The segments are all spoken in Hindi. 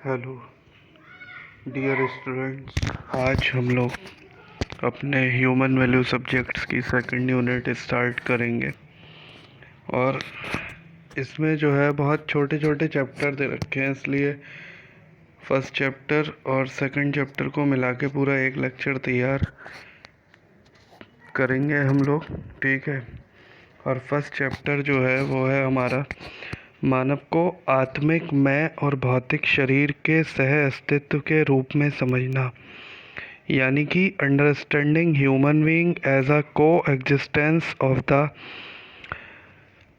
हेलो डियर स्टूडेंट्स, आज हम लोग अपने ह्यूमन वैल्यू सब्जेक्ट्स की सेकंड यूनिट स्टार्ट करेंगे। और इसमें जो है बहुत छोटे छोटे चैप्टर दे रखे हैं, इसलिए फर्स्ट चैप्टर और सेकंड चैप्टर को मिला के पूरा एक लेक्चर तैयार करेंगे हम लोग, ठीक है। और फर्स्ट चैप्टर जो है वो है हमारा मानव को आत्मिक मैं और भौतिक शरीर के सह अस्तित्व के रूप में समझना, यानी कि understanding human being as a coexistence of the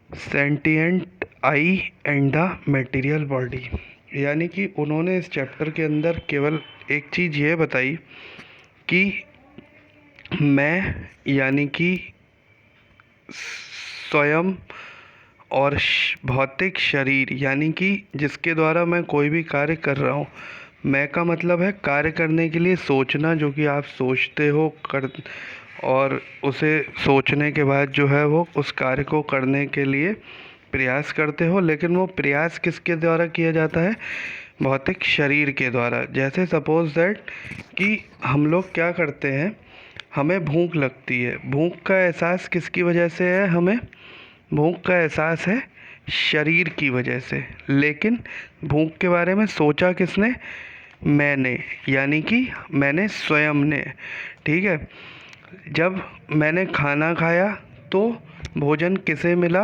sentient I and the material body. यानी कि उन्होंने इस चैप्टर के अंदर केवल एक चीज़ ये बताई कि मैं यानी कि स्वयं और भौतिक शरीर, यानी कि जिसके द्वारा मैं कोई भी कार्य कर रहा हूँ। मैं का मतलब है कार्य करने के लिए सोचना, जो कि आप सोचते हो कर और उसे सोचने के बाद जो है वो उस कार्य को करने के लिए प्रयास करते हो, लेकिन वो प्रयास किसके द्वारा किया जाता है? भौतिक शरीर के द्वारा। जैसे सपोज दैट कि हम लोग क्या करते हैं, हमें भूख लगती है। भूख का एहसास किसकी वजह से है? हमें भूख का एहसास है शरीर की वजह से, लेकिन भूख के बारे में सोचा किसने? मैंने, यानी कि मैंने स्वयं ने, ठीक है। जब मैंने खाना खाया तो भोजन किसे मिला,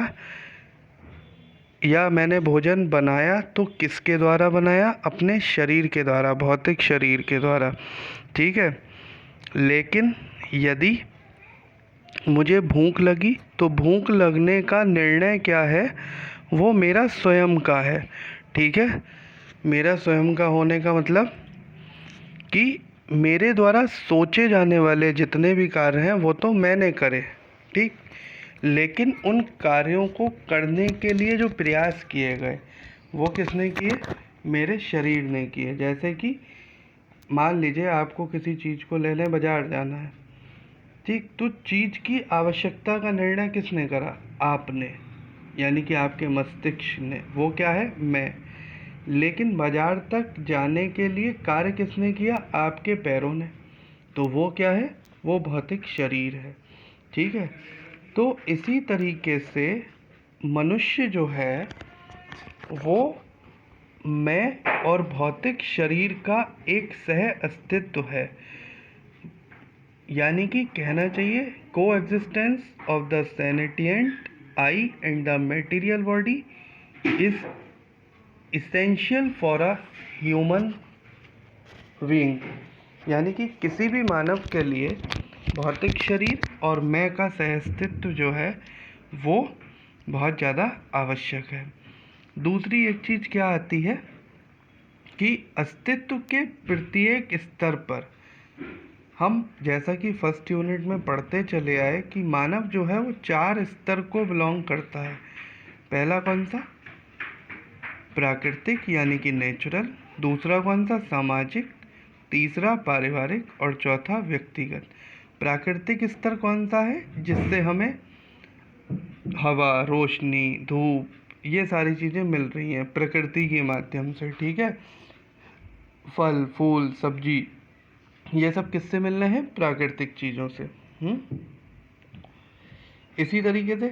या मैंने भोजन बनाया तो किसके द्वारा बनाया? अपने शरीर के द्वारा, भौतिक शरीर के द्वारा, ठीक है। लेकिन यदि मुझे भूख लगी तो भूख लगने का निर्णय क्या है? वो मेरा स्वयं का है, ठीक है। मेरा स्वयं का होने का मतलब कि मेरे द्वारा सोचे जाने वाले जितने भी कार्य हैं वो तो मैंने करे, ठीक। लेकिन उन कार्यों को करने के लिए जो प्रयास किए गए वो किसने किए? मेरे शरीर ने किए। जैसे कि मान लीजिए आपको किसी चीज़ को लेने बाज़ार जाना है, ठीक। तो चीज़ की आवश्यकता का निर्णय किसने करा? आपने, यानी कि आपके मस्तिष्क ने। वो क्या है? मैं। लेकिन बाजार तक जाने के लिए कार्य किसने किया? आपके पैरों ने। तो वो क्या है? वो भौतिक शरीर है, ठीक है। तो इसी तरीके से मनुष्य जो है वो मैं और भौतिक शरीर का एक सह अस्तित्व है, यानी कि कहना चाहिए coexistence of the sentient I and the material body is essential for a human being. यानी कि किसी भी मानव के लिए भौतिक शरीर और मैं का सहअस्तित्व जो है वो बहुत ज़्यादा आवश्यक है। दूसरी एक चीज़ क्या आती है कि अस्तित्व के प्रत्येक स्तर पर हम, जैसा कि फर्स्ट यूनिट में पढ़ते चले आए, कि मानव जो है वो 4 स्तर को बिलोंग करता है। पहला कौन सा? प्राकृतिक, यानी कि नेचुरल। दूसरा कौन सा? सामाजिक। तीसरा पारिवारिक और चौथा व्यक्तिगत। प्राकृतिक स्तर कौन सा है? जिससे हमें हवा, रोशनी, धूप, ये सारी चीज़ें मिल रही हैं प्रकृति के माध्यम से, ठीक है। फल, फूल, सब्जी, ये सब किससे मिल रहे हैं? प्राकृतिक चीज़ों से। इसी तरीके से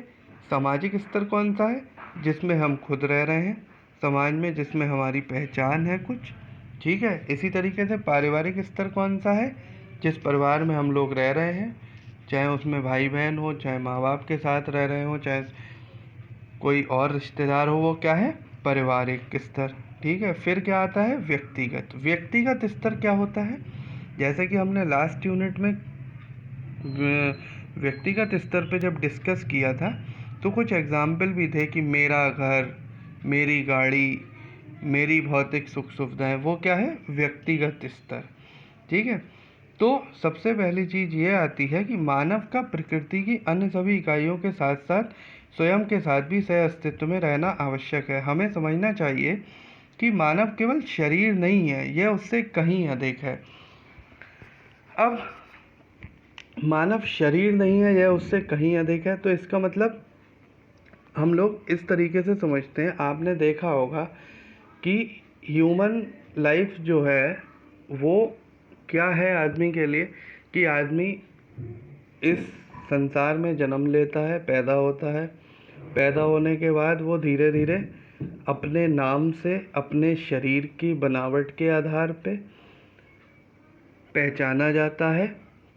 सामाजिक स्तर कौन सा है? जिसमें हम खुद रह रहे हैं समाज में, जिसमें हमारी पहचान है कुछ, ठीक है। इसी तरीके से पारिवारिक स्तर कौन सा है? जिस परिवार में हम लोग रह रहे हैं, चाहे उसमें भाई बहन हो, चाहे माँ बाप के साथ रह रहे हो, चाहे कोई और रिश्तेदार हो, वो क्या है? पारिवारिक स्तर, ठीक है। फिर क्या आता है? व्यक्तिगत। व्यक्तिगत स्तर क्या होता है? जैसे कि हमने लास्ट यूनिट में व्यक्तिगत स्तर पे जब डिस्कस किया था तो कुछ एग्जाम्पल भी थे कि मेरा घर, मेरी गाड़ी, मेरी भौतिक सुख सुविधाएं, वो क्या है? व्यक्तिगत स्तर, ठीक है। तो सबसे पहली चीज़ ये आती है कि मानव का प्रकृति की अन्य सभी इकाइयों के साथ साथ स्वयं के साथ भी सह अस्तित्व में रहना आवश्यक है। हमें समझना चाहिए कि मानव केवल शरीर नहीं है, यह उससे कहीं अधिक है। अब मानव शरीर नहीं है, यह उससे कहीं अधिक है, तो इसका मतलब हम लोग इस तरीके से समझते हैं। आपने देखा होगा कि ह्यूमन लाइफ जो है वो क्या है आदमी के लिए, कि आदमी इस संसार में जन्म लेता है, पैदा होता है। पैदा होने के बाद वो धीरे धीरे अपने नाम से अपने शरीर की बनावट के आधार पे पहचाना जाता है।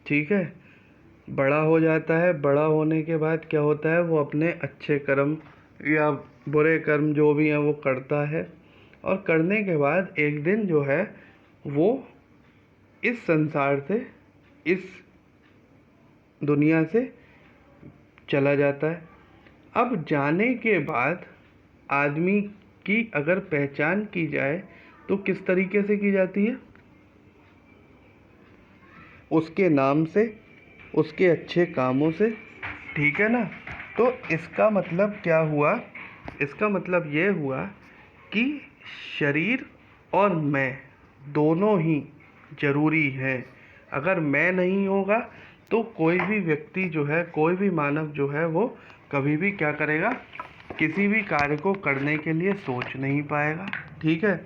ठीक है, बड़ा हो जाता है। बड़ा होने के बाद क्या होता है, वो अपने अच्छे कर्म या बुरे कर्म जो भी हैं वो करता है, और करने के बाद एक दिन जो है वो इस संसार से, इस दुनिया से चला जाता है। अब जाने के बाद आदमी की अगर पहचान की जाए तो किस तरीके से की जाती है? उसके नाम से, उसके अच्छे कामों से। ठीक है ना? तो इसका मतलब क्या हुआ? इसका मतलब ये हुआ कि शरीर और मैं दोनों ही ज़रूरी हैं। अगर मैं नहीं होगा तो कोई भी व्यक्ति जो है, कोई भी मानव जो है, वो कभी भी क्या करेगा, किसी भी कार्य को करने के लिए सोच नहीं पाएगा। ठीक है,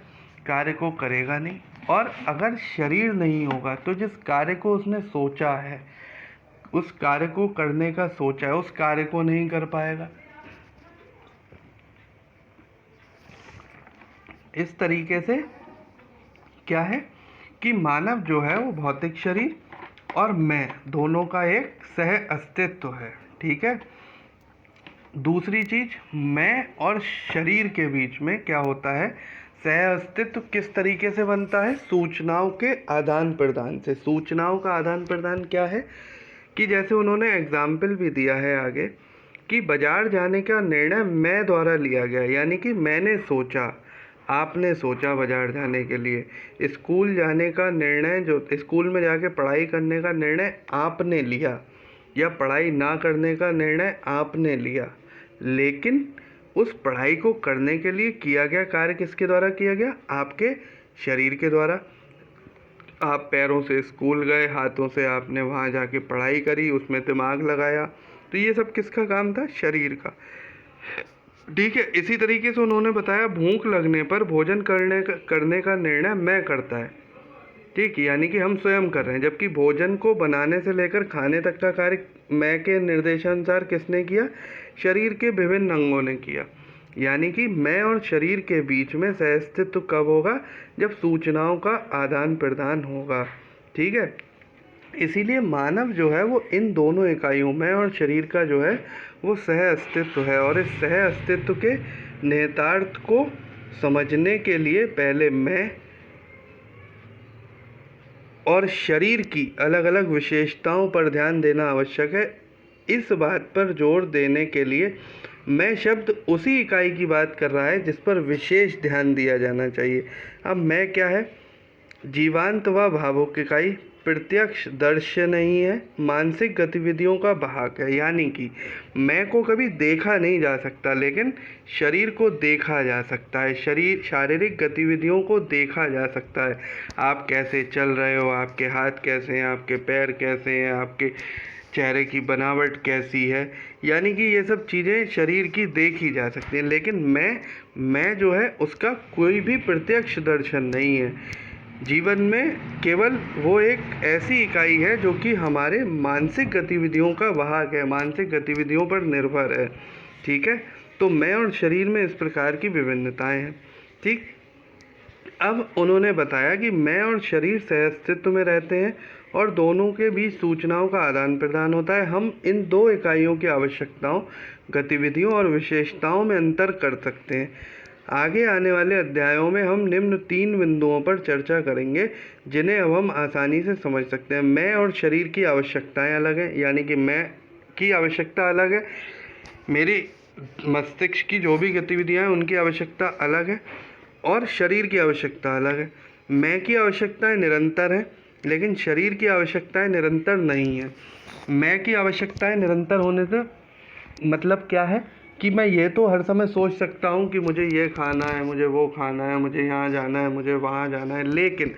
कार्य को करेगा नहीं। और अगर शरीर नहीं होगा तो जिस कार्य को उसने सोचा है, उस कार्य को करने का सोचा है, उस कार्य को नहीं कर पाएगा। इस तरीके से क्या है कि मानव जो है वो भौतिक शरीर और मैं दोनों का एक सह अस्तित्व है। ठीक है। दूसरी चीज, मैं और शरीर के बीच में क्या होता है, सह अस्तित्व किस तरीके से बनता है? सूचनाओं के आदान प्रदान से। सूचनाओं का आदान प्रदान क्या है कि जैसे उन्होंने एग्जाम्पल भी दिया है आगे कि बाजार जाने का निर्णय मैं द्वारा लिया गया, यानी कि मैंने सोचा, आपने सोचा बाजार जाने के लिए। स्कूल जाने का निर्णय, जो स्कूल में जाके पढ़ाई करने का निर्णय आपने लिया, या पढ़ाई ना करने का निर्णय आपने लिया, लेकिन उस पढ़ाई को करने के लिए किया गया कार्य किसके द्वारा किया गया? आपके शरीर के द्वारा। आप पैरों से स्कूल गए, हाथों से आपने वहाँ जाके पढ़ाई करी, उसमें दिमाग लगाया, तो ये सब किसका काम था? शरीर का। ठीक है। इसी तरीके से उन्होंने बताया भूख लगने पर भोजन करने का निर्णय मैं करता है। ठीक, यानी कि हम स्वयं कर रहे हैं, जबकि भोजन को बनाने से लेकर खाने तक का कार्य मैं के निर्देशानुसार किसने किया? शरीर के विभिन्न अंगों ने किया। यानी कि मैं और शरीर के बीच में सहअस्तित्व कब होगा? जब सूचनाओं का आदान प्रदान होगा। ठीक है। इसीलिए मानव जो है वो इन दोनों इकाइयों में और शरीर का जो है वो सह अस्तित्व है। और इस सह अस्तित्व के निहितार्थ को समझने के लिए पहले मैं और शरीर की अलग अलग विशेषताओं पर ध्यान देना आवश्यक है। इस बात पर जोर देने के लिए मैं शब्द उसी इकाई की बात कर रहा है जिस पर विशेष ध्यान दिया जाना चाहिए। अब मैं क्या है? जीवांत व भावुक इकाई, प्रत्यक्ष दृश्य नहीं है, मानसिक गतिविधियों का भाग है। यानी कि मैं को कभी देखा नहीं जा सकता, लेकिन शरीर को देखा जा सकता है। शारीरिक गतिविधियों को देखा जा सकता है। आप कैसे चल रहे हो, आपके हाथ कैसे हैं, आपके पैर कैसे हैं, आपके चेहरे की बनावट कैसी है, यानी कि ये सब चीज़ें शरीर की देखी जा सकती हैं। लेकिन मैं जो है उसका कोई भी प्रत्यक्ष दर्शन नहीं है। जीवन में केवल वो एक ऐसी इकाई है जो कि हमारे मानसिक गतिविधियों का वाहक है, मानसिक गतिविधियों पर निर्भर है। ठीक है। तो मैं और शरीर में इस प्रकार की विभिन्नताएं हैं। ठीक। अब उन्होंने बताया कि मैं और शरीर सहअस्तित्व में रहते हैं और दोनों के बीच सूचनाओं का आदान प्रदान होता है। हम इन दो इकाइयों की आवश्यकताओं, गतिविधियों और विशेषताओं में अंतर कर सकते हैं। आगे आने वाले अध्यायों में हम निम्न 3 बिंदुओं पर चर्चा करेंगे जिन्हें अब हम आसानी से समझ सकते हैं। मैं और शरीर की आवश्यकताएं अलग हैं, यानी कि मैं की आवश्यकता अलग है, मेरी मस्तिष्क की जो भी गतिविधियां हैं उनकी आवश्यकता अलग है, और शरीर की आवश्यकता अलग है। मैं की आवश्यकताएं निरंतर हैं, लेकिन शरीर की आवश्यकताएं निरंतर नहीं हैं। मैं की आवश्यकताएं निरंतर होने से मतलब क्या है कि मैं ये तो हर समय सोच सकता हूँ कि मुझे ये खाना है, मुझे वो खाना है, मुझे यहाँ जाना है, मुझे वहाँ जाना है, लेकिन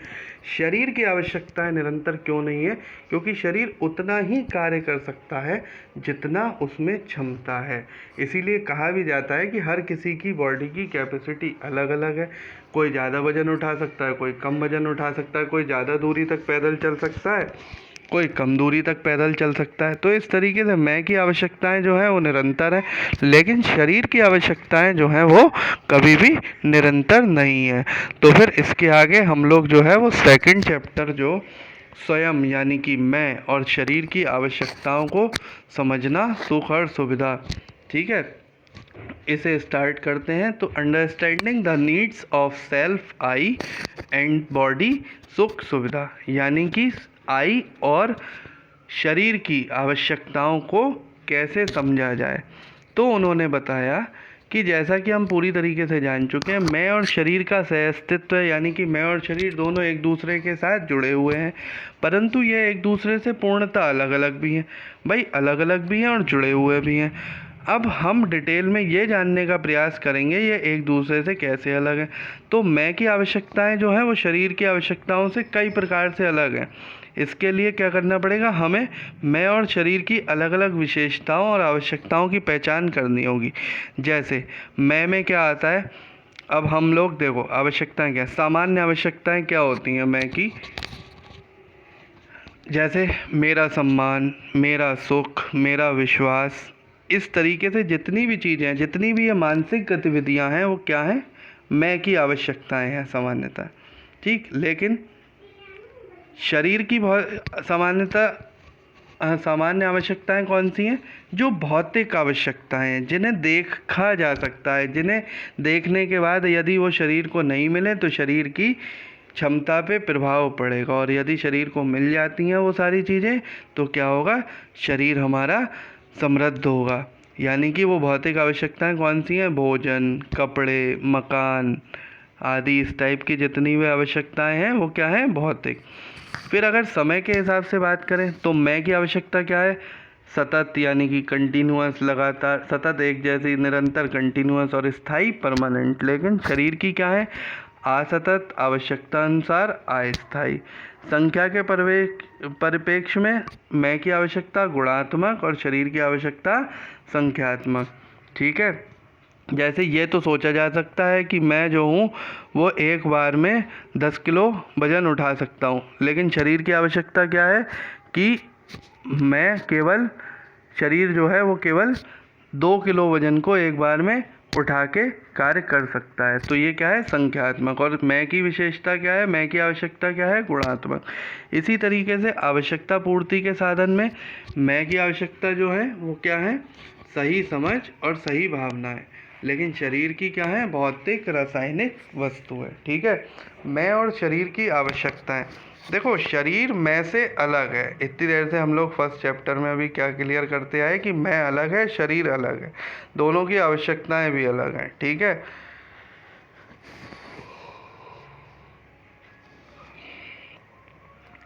शरीर की आवश्यकताएं निरंतर क्यों नहीं है? क्योंकि शरीर उतना ही कार्य कर सकता है जितना उसमें क्षमता है। इसीलिए कहा भी जाता है कि हर किसी की बॉडी की कैपेसिटी अलग अलग है। कोई ज़्यादा वजन उठा सकता है, कोई कम वजन उठा सकता है, कोई ज़्यादा दूरी तक पैदल चल सकता है, कोई कम दूरी तक पैदल चल सकता है। तो इस तरीके से मैं की आवश्यकताएं जो हैं वो निरंतर हैं, लेकिन शरीर की आवश्यकताएं जो हैं वो कभी भी निरंतर नहीं है। तो फिर इसके आगे हम लोग जो है वो सेकंड चैप्टर जो स्वयं यानी कि मैं और शरीर की आवश्यकताओं को समझना, सुख और सुविधा, ठीक है, इसे स्टार्ट करते हैं। तो understanding the needs of self, I and body, सुख सुविधा, यानी कि आई और शरीर की आवश्यकताओं को कैसे समझा जाए। तो उन्होंने बताया कि जैसा कि हम पूरी तरीके से जान चुके हैं, मैं और शरीर का सह अस्तित्व है, यानी कि मैं और शरीर दोनों एक दूसरे के साथ जुड़े हुए हैं, परंतु ये एक दूसरे से पूर्णतः अलग अलग भी हैं। भाई अलग अलग भी हैं और जुड़े हुए भी हैं। अब हम डिटेल में ये जानने का प्रयास करेंगे ये एक दूसरे से कैसे अलग हैं। तो मैं की आवश्यकताएं जो हैं वो शरीर की आवश्यकताओं से कई प्रकार से अलग हैं। इसके लिए क्या करना पड़ेगा, हमें मैं और शरीर की अलग अलग विशेषताओं और आवश्यकताओं की पहचान करनी होगी। जैसे मैं में क्या आता है, अब हम लोग देखो आवश्यकताएं क्या, सामान्य आवश्यकताएं क्या होती हैं मैं की, जैसे मेरा सम्मान, मेरा सुख, मेरा विश्वास, इस तरीके से जितनी भी चीज़ें हैं, जितनी भी ये मानसिक गतिविधियां हैं वो क्या हैं, मैं की आवश्यकताएं हैं सामान्यतः, ठीक। लेकिन शरीर की बहुत सामान्य आवश्यकताएं कौन सी हैं, जो भौतिक आवश्यकताएं हैं, जिन्हें देखा जा सकता है, जिन्हें देखने के बाद यदि वो शरीर को नहीं मिले तो शरीर की क्षमता पे प्रभाव पड़ेगा, और यदि शरीर को मिल जाती हैं वो सारी चीज़ें तो क्या होगा, शरीर हमारा समृद्ध होगा। यानी कि वो भौतिक आवश्यकताएं कौन सी हैं, भोजन, कपड़े, मकान आदि, इस टाइप की जितनी भी आवश्यकताएं हैं वो क्या हैं, भौतिक। फिर अगर समय के हिसाब से बात करें तो मैं की आवश्यकता क्या है, सतत, यानी कि कंटिन्यूअस, लगातार, सतत, एक जैसी, निरंतर, कंटिन्यूअस और स्थायी, परमानेंट। लेकिन शरीर की क्या है, असतत, आवश्यकता अनुसार, अस्थायी। संख्या के परिप्रेक्ष्य में मैं की आवश्यकता गुणात्मक और शरीर की आवश्यकता संख्यात्मक, ठीक है। जैसे ये तो सोचा जा सकता है कि मैं जो हूँ वो एक बार में 10 किलो वज़न उठा सकता हूँ, लेकिन शरीर की आवश्यकता क्या है कि मैं केवल, शरीर जो है वो केवल 2 किलो वज़न को एक बार में उठा के कार्य कर सकता है। तो ये क्या है, संख्यात्मक। और मैं की विशेषता क्या है, मैं की आवश्यकता क्या है, गुणात्मक। इसी तरीके से आवश्यकता पूर्ति के साधन में मैं की आवश्यकता जो है वो क्या है, सही समझ और सही भावनाएं। लेकिन शरीर की क्या है, भौतिक रासायनिक वस्तु है, ठीक है। मैं और शरीर की आवश्यकताएं, देखो शरीर मैं से अलग है। इतनी देर से हम लोग फर्स्ट चैप्टर में अभी क्या क्लियर करते आए कि मैं अलग है, शरीर अलग है, दोनों की आवश्यकताएं भी अलग हैं, ठीक है।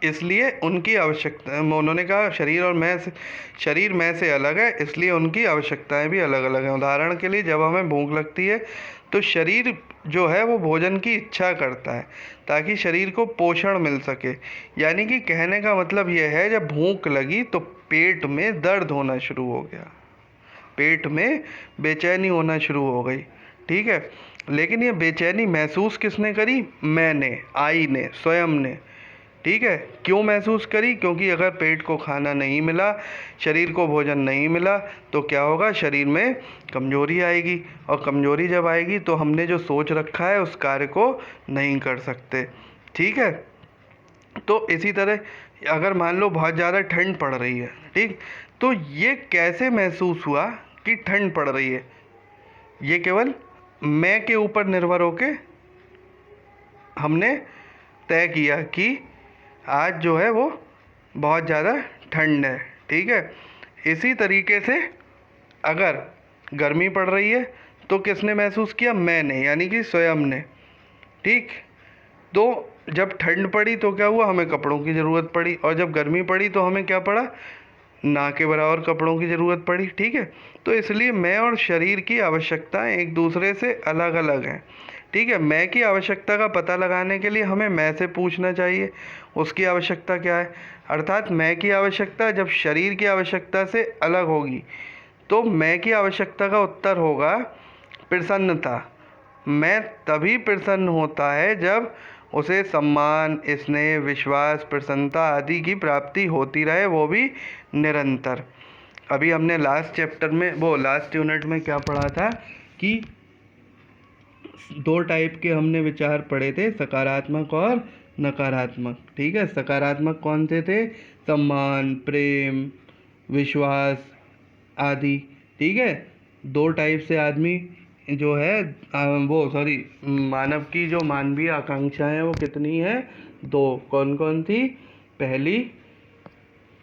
इसलिए उनकी आवश्यकता, उन्होंने कहा शरीर और मैं से, शरीर मैं से अलग है, इसलिए उनकी आवश्यकताएं भी अलग अलग हैं। उदाहरण के लिए जब हमें भूख लगती है तो शरीर जो है वो भोजन की इच्छा करता है ताकि शरीर को पोषण मिल सके। यानी कि कहने का मतलब यह है, जब भूख लगी तो पेट में दर्द होना शुरू हो गया, पेट में बेचैनी होना शुरू हो गई, ठीक है। लेकिन ये बेचैनी महसूस किसने करी, मैंने, आई ने, स्वयं ने, ठीक है। क्यों महसूस करी, क्योंकि अगर पेट को खाना नहीं मिला, शरीर को भोजन नहीं मिला तो क्या होगा, शरीर में कमजोरी आएगी, और कमजोरी जब आएगी तो हमने जो सोच रखा है उस कार्य को नहीं कर सकते, ठीक है। तो इसी तरह अगर मान लो बहुत ज़्यादा ठंड पड़ रही है, ठीक, तो ये कैसे महसूस हुआ कि ठंड पड़ रही है, ये केवल मैं के ऊपर निर्भर होके हमने तय किया कि आज जो है वो बहुत ज़्यादा ठंड है, ठीक है। इसी तरीके से अगर गर्मी पड़ रही है तो किसने महसूस किया, मैंने, यानी कि स्वयं ने, ठीक। तो जब ठंड पड़ी तो क्या हुआ, हमें कपड़ों की ज़रूरत पड़ी, और जब गर्मी पड़ी तो हमें क्या पड़ा, ना के बराबर कपड़ों की ज़रूरत पड़ी। ठीक है, तो इसलिए मैं और शरीर की आवश्यकताएं एक दूसरे से अलग अलग हैं। ठीक है, मैं की आवश्यकता का पता लगाने के लिए हमें मैं से पूछना चाहिए उसकी आवश्यकता क्या है। अर्थात मैं की आवश्यकता जब शरीर की आवश्यकता से अलग होगी तो मैं की आवश्यकता का उत्तर होगा प्रसन्नता। मैं तभी प्रसन्न होता है जब उसे सम्मान, स्नेह, विश्वास, प्रसन्नता आदि की प्राप्ति होती रहे, वो भी निरंतर। अभी हमने लास्ट चैप्टर में, वो लास्ट यूनिट में क्या पढ़ा था कि दो टाइप के हमने विचार पढ़े थे, सकारात्मक और नकारात्मक। ठीक है, सकारात्मक कौन से थे? सम्मान, प्रेम, विश्वास आदि। ठीक है, दो टाइप से आदमी जो है मानव की जो मानवीय आकांक्षाएं हैं वो कितनी है? दो। कौन कौन थी? पहली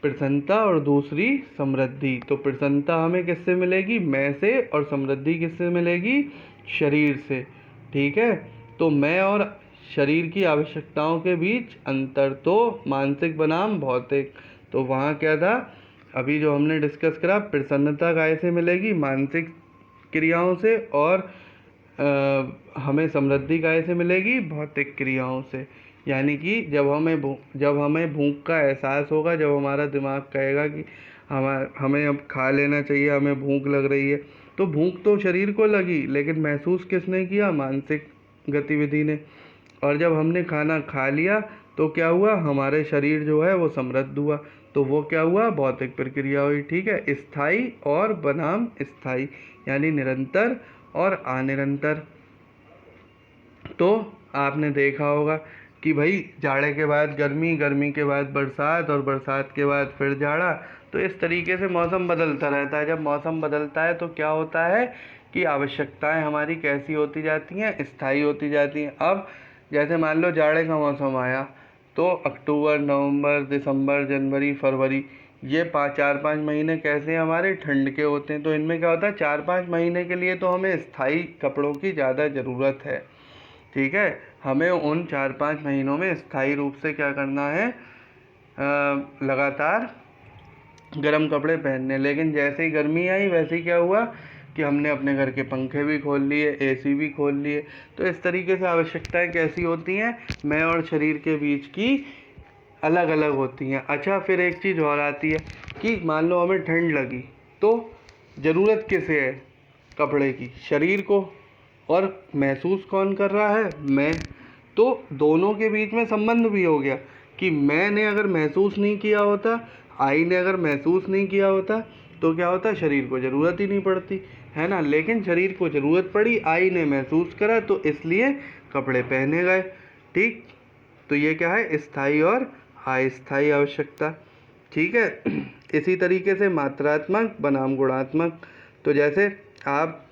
प्रसन्नता और दूसरी समृद्धि। तो प्रसन्नता हमें किससे मिलेगी? मैं से। और समृद्धि किससे मिलेगी? शरीर से। ठीक है, तो मैं और शरीर की आवश्यकताओं के बीच अंतर तो मानसिक बनाम भौतिक। तो वहाँ क्या था अभी जो हमने डिस्कस करा? प्रसन्नता कैसे मिलेगी? मानसिक क्रियाओं से। और हमें समृद्धि कैसे मिलेगी? भौतिक क्रियाओं से। यानी कि जब हमें भूख का एहसास होगा, जब हमारा दिमाग कहेगा कि हमें अब खा लेना चाहिए, हमें भूख लग रही है, तो भूख तो शरीर को लगी, लेकिन महसूस किसने किया? मानसिक गतिविधि ने। और जब हमने खाना खा लिया तो क्या हुआ? हमारे शरीर जो है वो समृद्ध हुआ। तो वो क्या हुआ? भौतिक प्रक्रिया हुई। ठीक है, स्थायी और बनाम स्थायी, यानी निरंतर और अनिरंतर। तो आपने देखा होगा कि भाई जाड़े के बाद गर्मी, गर्मी के बाद बरसात और बरसात के बाद फिर जाड़ा। तो इस तरीके से मौसम बदलता रहता है। जब मौसम बदलता है तो क्या होता है कि आवश्यकताएं हमारी कैसी होती जाती हैं? स्थायी होती जाती हैं। अब जैसे मान लो जाड़े का मौसम आया तो अक्टूबर, नवंबर, दिसंबर, जनवरी, फरवरी, ये 4-5 महीने कैसे हमारे? ठंड के होते हैं। तो इनमें क्या होता है? 4-5 महीने के लिए तो हमें स्थायी कपड़ों की ज़्यादा ज़रूरत है। ठीक है, हमें उन 4-5 महीनों में स्थायी रूप से क्या करना है? लगातार गर्म कपड़े पहनने। लेकिन जैसे ही गर्मी आई वैसे ही क्या हुआ कि हमने अपने घर के पंखे भी खोल लिए, एसी भी खोल लिए। तो इस तरीके से आवश्यकताएं कैसी होती हैं? मैं और शरीर के बीच की अलग अलग होती हैं। अच्छा, फिर एक चीज़ और आती है कि मान लो हमें ठंड लगी तो ज़रूरत किसे है कपड़े की? शरीर को। और महसूस कौन कर रहा है? मैं। तो दोनों के बीच में संबंध भी हो गया कि मैंने अगर महसूस नहीं किया होता, आई ने अगर महसूस नहीं किया होता तो क्या होता? शरीर को ज़रूरत ही नहीं पड़ती, है ना। लेकिन शरीर को ज़रूरत पड़ी, आई ने महसूस करा, तो इसलिए कपड़े पहने गए। ठीक, तो ये क्या है? स्थायी और अस्थायी आवश्यकता। ठीक है, इसी तरीके से मात्रात्मक बनाम गुणात्मक। तो जैसे आप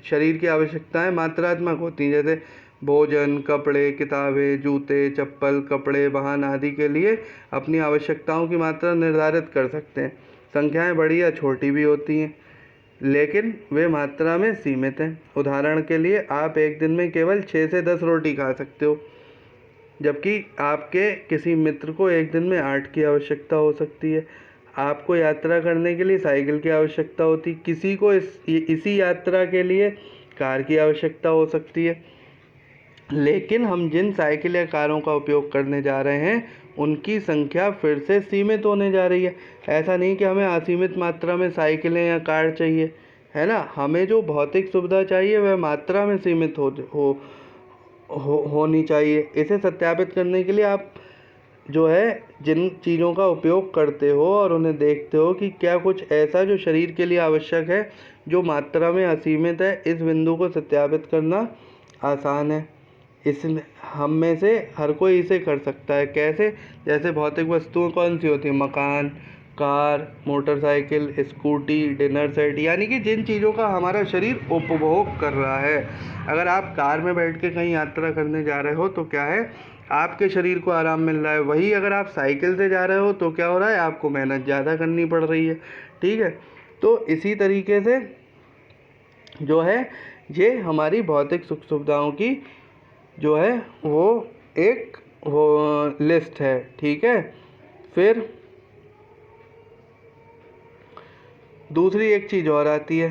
शरीर की आवश्यकताएं मात्रात्मक होती हैं, जैसे भोजन, कपड़े, किताबें, जूते, चप्पल, कपड़े, वाहन आदि के लिए अपनी आवश्यकताओं की मात्रा निर्धारित कर सकते हैं। संख्याएं बड़ी या छोटी भी होती हैं, लेकिन वे मात्रा में सीमित हैं। उदाहरण के लिए आप एक दिन में केवल 6 से 10 रोटी खा सकते हो, जबकि आपके किसी मित्र को एक दिन में 8 की आवश्यकता हो सकती है। आपको यात्रा करने के लिए साइकिल की आवश्यकता होती, किसी को इसी यात्रा के लिए कार की आवश्यकता हो सकती है। लेकिन हम जिन साइकिल या कारों का उपयोग करने जा रहे हैं उनकी संख्या फिर से सीमित होने जा रही है। ऐसा नहीं कि हमें असीमित मात्रा में साइकिलें या कार चाहिए, है ना। हमें जो भौतिक सुविधा चाहिए वह मात्रा में सीमित होनी चाहिए। इसे सत्यापित करने के लिए आप जो है जिन चीज़ों का उपयोग करते हो और उन्हें देखते हो कि क्या कुछ ऐसा जो शरीर के लिए आवश्यक है जो मात्रा में असीमित है, इस बिंदु को सत्यापित करना आसान है। इस हम में से हर कोई इसे कर सकता है। कैसे? जैसे भौतिक वस्तुएं कौन सी होती हैं? मकान, car, motorcycle, scooty, dinner set, यानी कि जिन चीज़ों का हमारा शरीर उपभोग कर रहा है। अगर आप कार में बैठ के कहीं यात्रा करने जा रहे हो तो क्या है? आपके शरीर को आराम मिल रहा है। वही अगर आप साइकिल से जा रहे हो तो क्या हो रहा है? आपको मेहनत ज़्यादा करनी पड़ रही है। ठीक है, तो इसी तरीके से जो है ये हमारी भौतिक सुख सुविधाओं की जो है वो एक लिस्ट है। ठीक है, फिर दूसरी एक चीज़ और आती है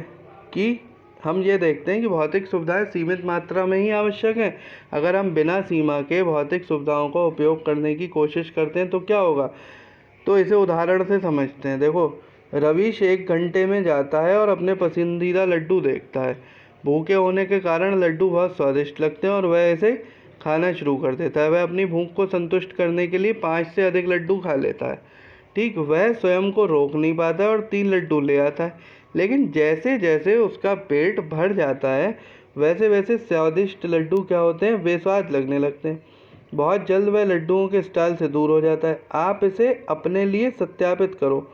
कि हम ये देखते हैं कि भौतिक सुविधाएं सीमित मात्रा में ही आवश्यक हैं। अगर हम बिना सीमा के भौतिक सुविधाओं का उपयोग करने की कोशिश करते हैं तो क्या होगा, तो इसे उदाहरण से समझते हैं। देखो, रवीश 1 घंटे में जाता है और अपने पसंदीदा लड्डू देखता है। भूखे होने के कारण लड्डू बहुत स्वादिष्ट लगते हैं और वह इसे खाना शुरू कर देता है। वह अपनी भूख को संतुष्ट करने के लिए 5 से अधिक लड्डू खा लेता है। ठीक, वह स्वयं को रोक नहीं पाता है और 3 लड्डू ले आता है। लेकिन जैसे जैसे उसका पेट भर जाता है वैसे वैसे स्वादिष्ट लड्डू क्या होते हैं, बेस्वाद लगने लगते हैं। बहुत जल्द वह लड्डुओं के स्टॉल से दूर हो जाता है। आप इसे अपने लिए सत्यापित करो।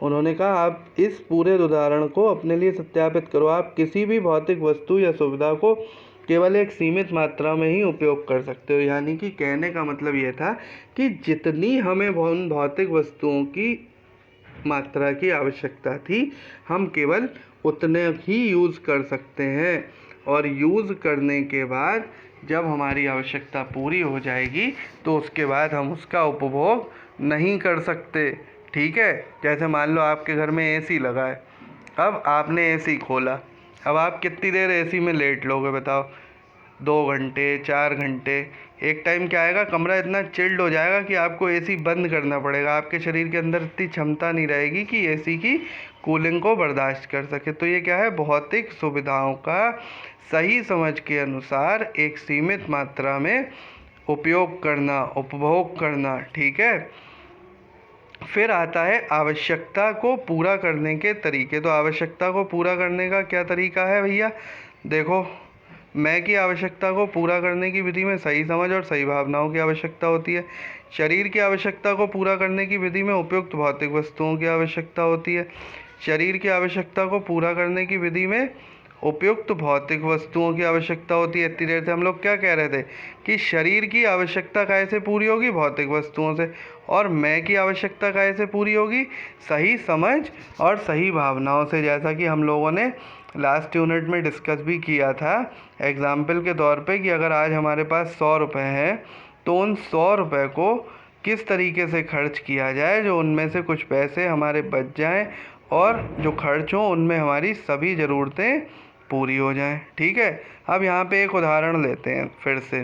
उन्होंने कहा, आप इस पूरे उदाहरण को अपने लिए सत्यापित करो। आप किसी भी भौतिक वस्तु या सुविधा को केवल एक सीमित मात्रा में ही उपयोग कर सकते हो। यानी कि कहने का मतलब ये था कि जितनी हमें उन भौतिक वस्तुओं की मात्रा की आवश्यकता थी, हम केवल उतने ही यूज़ कर सकते हैं। और यूज़ करने के बाद जब हमारी आवश्यकता पूरी हो जाएगी तो उसके बाद हम उसका उपभोग नहीं कर सकते। ठीक है, जैसे मान लो आपके घर में एसी लगा है, अब आपने एसी खोला, अब आप कितनी देर एसी में लेट लोगे बताओ? 2 घंटे, 4 घंटे। एक टाइम क्या आएगा, कमरा इतना चिल्ड हो जाएगा कि आपको एसी बंद करना पड़ेगा। आपके शरीर के अंदर इतनी क्षमता नहीं रहेगी कि एसी की कूलिंग को बर्दाश्त कर सके। तो ये क्या है, भौतिक सुविधाओं का सही समझ के अनुसार एक सीमित मात्रा में उपयोग करना, उपभोग करना। ठीक है, फिर आता है आवश्यकता को पूरा करने के तरीके। तो आवश्यकता को पूरा करने का क्या तरीका है भैया? देखो, मैं की आवश्यकता को पूरा करने की विधि में सही समझ और सही भावनाओं की आवश्यकता होती है। शरीर की आवश्यकता को पूरा करने की विधि में उपयुक्त भौतिक वस्तुओं की आवश्यकता होती है। शरीर की आवश्यकता को पूरा करने की विधि में उपयुक्त भौतिक वस्तुओं की आवश्यकता होती है। इतनी देर से हम लोग क्या कह रहे थे कि शरीर की आवश्यकता कैसे पूरी होगी? भौतिक वस्तुओं से। और मैं की आवश्यकता कैसे पूरी होगी? सही समझ और सही भावनाओं से। जैसा कि हम लोगों ने लास्ट यूनिट में डिस्कस भी किया था एग्जाम्पल के तौर पे कि अगर आज हमारे पास 100 रुपये हैं तो उन 100 रुपये को किस तरीके से खर्च किया जाए जो उनमें से कुछ पैसे हमारे बच जाएं और जो खर्च हों उनमें हमारी सभी ज़रूरतें पूरी हो जाएं। ठीक है, अब यहाँ पे एक उदाहरण लेते हैं फिर से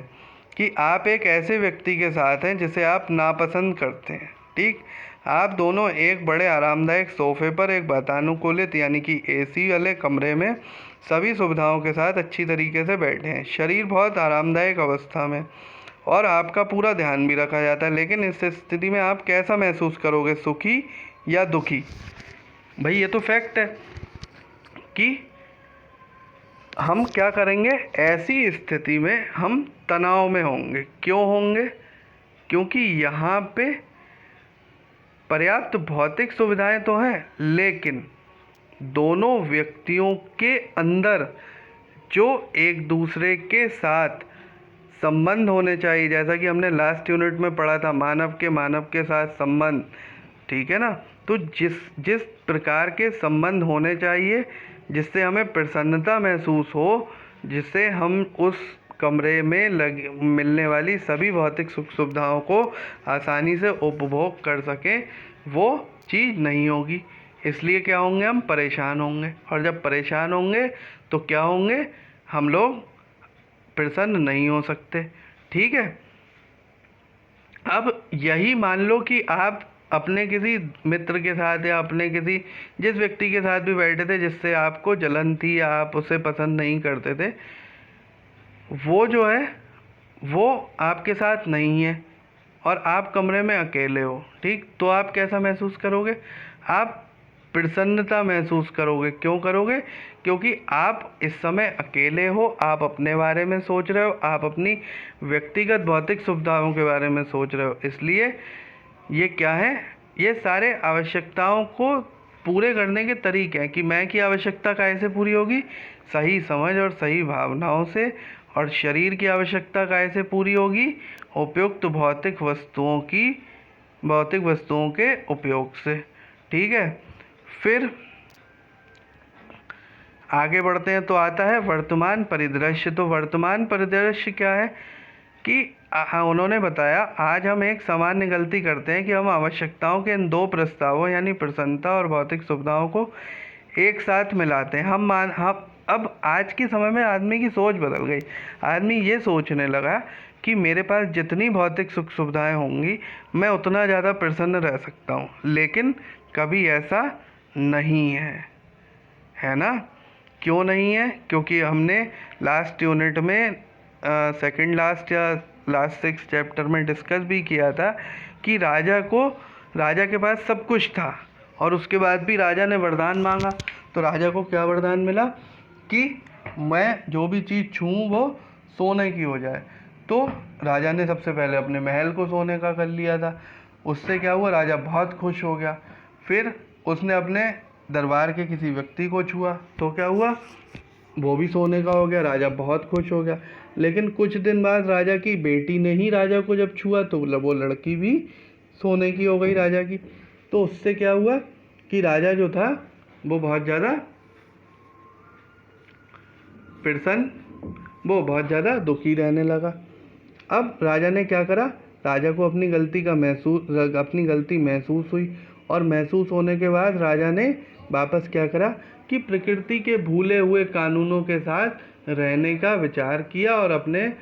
कि आप एक ऐसे व्यक्ति के साथ हैं जिसे आप नापसंद करते हैं। ठीक, आप दोनों एक बड़े आरामदायक सोफ़े पर एक वातानुकूलित यानी कि एसी वाले कमरे में सभी सुविधाओं के साथ अच्छी तरीके से बैठे हैं। शरीर बहुत आरामदायक अवस्था में और आपका पूरा ध्यान भी रखा जाता है। लेकिन इस स्थिति में आप कैसा महसूस करोगे, सुखी या दुखी? भाई ये तो फैक्ट है कि हम क्या करेंगे, ऐसी स्थिति में हम तनाव में होंगे। क्यों होंगे? क्योंकि यहाँ पे पर्याप्त भौतिक सुविधाएं तो हैं लेकिन दोनों व्यक्तियों के अंदर जो एक दूसरे के साथ संबंध होने चाहिए, जैसा कि हमने लास्ट यूनिट में पढ़ा था, मानव के साथ संबंध। ठीक है ना, तो जिस प्रकार के संबंध होने चाहिए जिससे हमें प्रसन्नता महसूस हो, जिससे हम उस कमरे में मिलने वाली सभी भौतिक सुख सुविधाओं को आसानी से उपभोग कर सकें, वो चीज़ नहीं होगी। इसलिए क्या होंगे, हम परेशान होंगे। और जब परेशान होंगे तो क्या होंगे, हम लोग प्रसन्न नहीं हो सकते। ठीक है, अब यही मान लो कि आप अपने किसी मित्र के साथ या अपने किसी जिस व्यक्ति के साथ भी बैठे थे जिससे आपको जलन थी या आप उसे पसंद नहीं करते थे, वो जो है वो आपके साथ नहीं है और आप कमरे में अकेले हो। ठीक, तो आप कैसा महसूस करोगे? आप प्रसन्नता महसूस करोगे। क्यों करोगे? क्योंकि आप इस समय अकेले हो, आप अपने बारे में सोच रहे हो, आप अपनी व्यक्तिगत भौतिक सुविधाओं के बारे में सोच रहे हो। इसलिए ये क्या है, ये सारे आवश्यकताओं को पूरे करने के तरीके हैं कि मैं की आवश्यकता कैसे पूरी होगी, सही समझ और सही भावनाओं से। और शरीर की आवश्यकता कैसे पूरी होगी, उपयुक्त भौतिक वस्तुओं के उपयोग से। ठीक है, फिर आगे बढ़ते हैं तो आता है वर्तमान परिदृश्य। तो वर्तमान परिदृश्य क्या है कि उन्होंने बताया, आज हम एक सामान्य गलती करते हैं कि हम आवश्यकताओं के इन 2 प्रस्तावों यानी प्रसन्नता और भौतिक सुविधाओं को एक साथ मिलाते हैं। हम अब आज के समय में आदमी की सोच बदल गई। आदमी ये सोचने लगा कि मेरे पास जितनी भौतिक सुख सुविधाएं होंगी मैं उतना ज़्यादा प्रसन्न रह सकता हूँ, लेकिन कभी ऐसा नहीं है ना। क्यों नहीं है? क्योंकि हमने लास्ट यूनिट में सेकंड लास्ट या लास्ट 6 चैप्टर में डिस्कस भी किया था कि राजा के पास सब कुछ था और उसके बाद भी राजा ने वरदान मांगा। तो राजा को क्या वरदान मिला कि मैं जो भी चीज़ छूऊं वो सोने की हो जाए। तो राजा ने सबसे पहले अपने महल को सोने का कर लिया था। उससे क्या हुआ, राजा बहुत खुश हो गया। फिर उसने अपने दरबार के किसी व्यक्ति को छुआ तो क्या हुआ, वो भी सोने का हो गया। राजा बहुत खुश हो गया। लेकिन कुछ दिन बाद राजा की बेटी ने ही राजा को जब छुआ तो वो लड़की भी सोने की हो गई राजा की। तो उससे क्या हुआ कि राजा जो था वो बहुत ज़्यादा दुखी रहने लगा। अब राजा ने क्या करा, राजा को अपनी गलती महसूस हुई और महसूस होने के बाद राजा ने वापस क्या करा कि प्रकृति के भूले हुए कानूनों के साथ रहने का विचार किया और अपने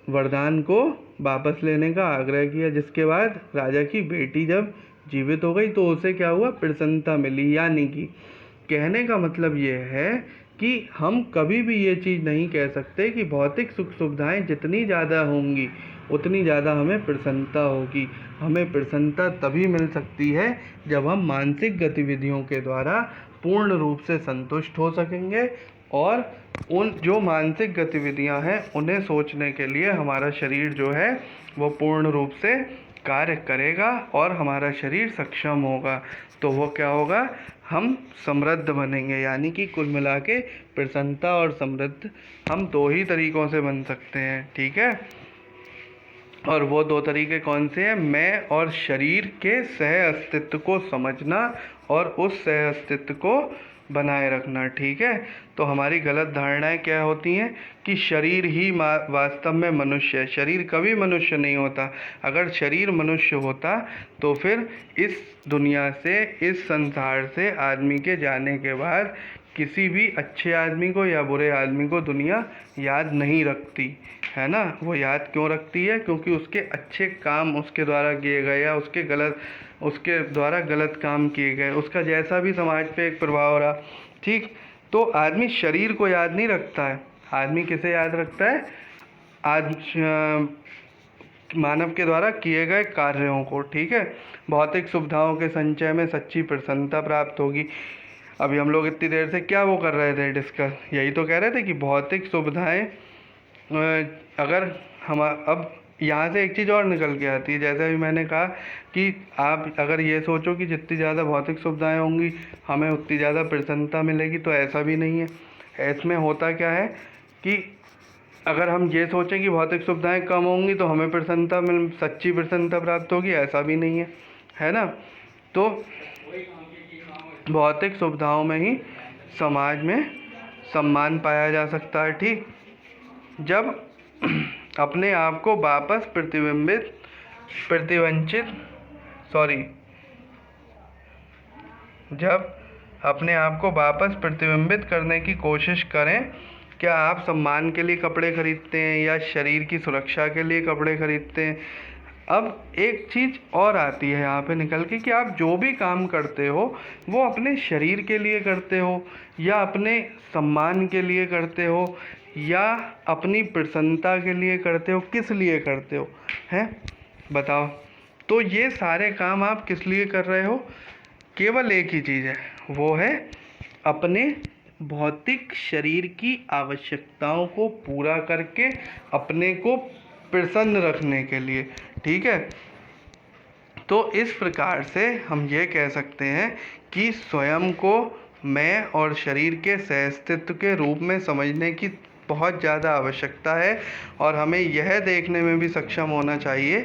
वरदान को वापस लेने का आग्रह किया। जिसके बाद राजा की बेटी जब जीवित हो गई तो उसे क्या हुआ, प्रसन्नता मिली। यानी कि कहने का मतलब ये है कि हम कभी भी ये चीज़ नहीं कह सकते कि भौतिक सुख सुविधाएं जितनी ज़्यादा होंगी उतनी ज़्यादा हमें प्रसन्नता होगी। हमें प्रसन्नता तभी मिल सकती है जब हम मानसिक गतिविधियों के द्वारा पूर्ण रूप से संतुष्ट हो सकेंगे और उन जो मानसिक गतिविधियां हैं उन्हें सोचने के लिए हमारा शरीर जो है वो पूर्ण रूप से कार्य करेगा और हमारा शरीर सक्षम होगा। तो वो क्या होगा, हम समृद्ध बनेंगे। यानी कि कुल मिला के प्रसन्नता और समृद्ध हम दो ही तरीक़ों से बन सकते हैं, ठीक है। और वो दो तरीके कौन से हैं? मैं और शरीर के सह अस्तित्व को समझना और उस सह अस्तित्व को बनाए रखना, ठीक है। तो हमारी गलत धारणाएं क्या होती हैं कि शरीर ही वास्तव में मनुष्य है। शरीर कभी मनुष्य नहीं होता। अगर शरीर मनुष्य होता तो फिर इस दुनिया से, इस संसार से आदमी के जाने के बाद किसी भी अच्छे आदमी को या बुरे आदमी को दुनिया याद नहीं रखती, है ना। वो याद क्यों रखती है? क्योंकि उसके अच्छे काम उसके द्वारा किए गए या उसके द्वारा गलत काम किए गए, उसका जैसा भी समाज पे एक प्रभाव रहा, ठीक। तो आदमी शरीर को याद नहीं रखता है। आदमी किसे याद रखता है? मानव के द्वारा किए गए कार्यों को, ठीक है। भौतिक सुविधाओं के संचय में सच्ची प्रसन्नता प्राप्त होगी। अभी हम लोग इतनी देर से क्या वो कर रहे थे डिस्कस, यही तो कह रहे थे कि भौतिक सुविधाएं अगर हम अब यहाँ से एक चीज़ और निकल के आती है। जैसे अभी मैंने कहा कि आप अगर ये सोचो कि जितनी ज़्यादा भौतिक सुविधाएं होंगी हमें उतनी ज़्यादा प्रसन्नता मिलेगी, तो ऐसा भी नहीं है। इसमें होता क्या है कि अगर हम ये सोचें कि भौतिक सुविधाएं कम होंगी तो हमें सच्ची प्रसन्नता प्राप्त होगी, ऐसा भी नहीं है ना। तो भौतिक सुविधाओं में ही समाज में सम्मान पाया जा सकता है, ठीक। जब अपने आप को वापस प्रतिबिंबित करने की कोशिश करें। क्या आप सम्मान के लिए कपड़े खरीदते हैं या शरीर की सुरक्षा के लिए कपड़े खरीदते हैं? अब एक चीज़ और आती है यहाँ पे निकल के कि आप जो भी काम करते हो वो अपने शरीर के लिए करते हो या अपने सम्मान के लिए करते हो या अपनी प्रसन्नता के लिए करते हो, किस लिए करते हो, हैं बताओ। तो ये सारे काम आप किस लिए कर रहे हो? केवल एक ही चीज़ है, वो है अपने भौतिक शरीर की आवश्यकताओं को पूरा करके अपने को प्रसन्न रखने के लिए, ठीक है। तो इस प्रकार से हम ये कह सकते हैं कि स्वयं को मैं और शरीर के सहअस्तित्व के रूप में समझने की बहुत ज़्यादा आवश्यकता है और हमें यह देखने में भी सक्षम होना चाहिए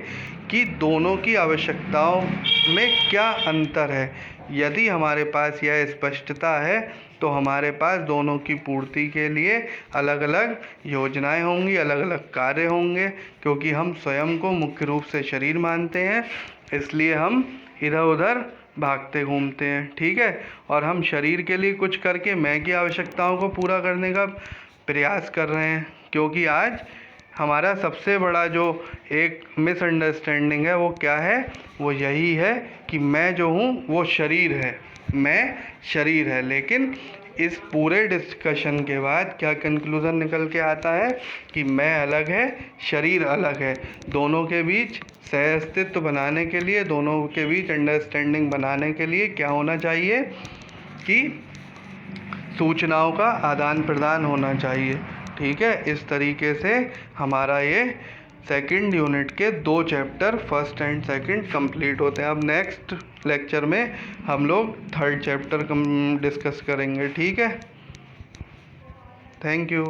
कि दोनों की आवश्यकताओं में क्या अंतर है। यदि हमारे पास यह स्पष्टता है तो हमारे पास दोनों की पूर्ति के लिए अलग अलग योजनाएं होंगी, अलग अलग कार्य होंगे। क्योंकि हम स्वयं को मुख्य रूप से शरीर मानते हैं, इसलिए हम इधर उधर भागते घूमते हैं, ठीक है। और हम शरीर के लिए कुछ करके मैं की आवश्यकताओं को पूरा करने का प्रयास कर रहे हैं, क्योंकि आज हमारा सबसे बड़ा जो एक मिसअंडरस्टैंडिंग है वो क्या है, वो यही है कि मैं जो हूँ वो शरीर है, मैं शरीर है। लेकिन इस पूरे डिस्कशन के बाद क्या कंक्लूज़न निकल के आता है कि मैं अलग है, शरीर अलग है। दोनों के बीच सह अस्तित्व बनाने के लिए, दोनों के बीच अंडरस्टैंडिंग बनाने के लिए क्या होना चाहिए कि सूचनाओं का आदान प्रदान होना चाहिए, ठीक है। इस तरीके से हमारा ये सेकंड यूनिट के 2 chapter first and second complete होते हैं। अब नेक्स्ट लेक्चर में हम लोग थर्ड चैप्टर डिस्कस करेंगे, ठीक है। Thank you.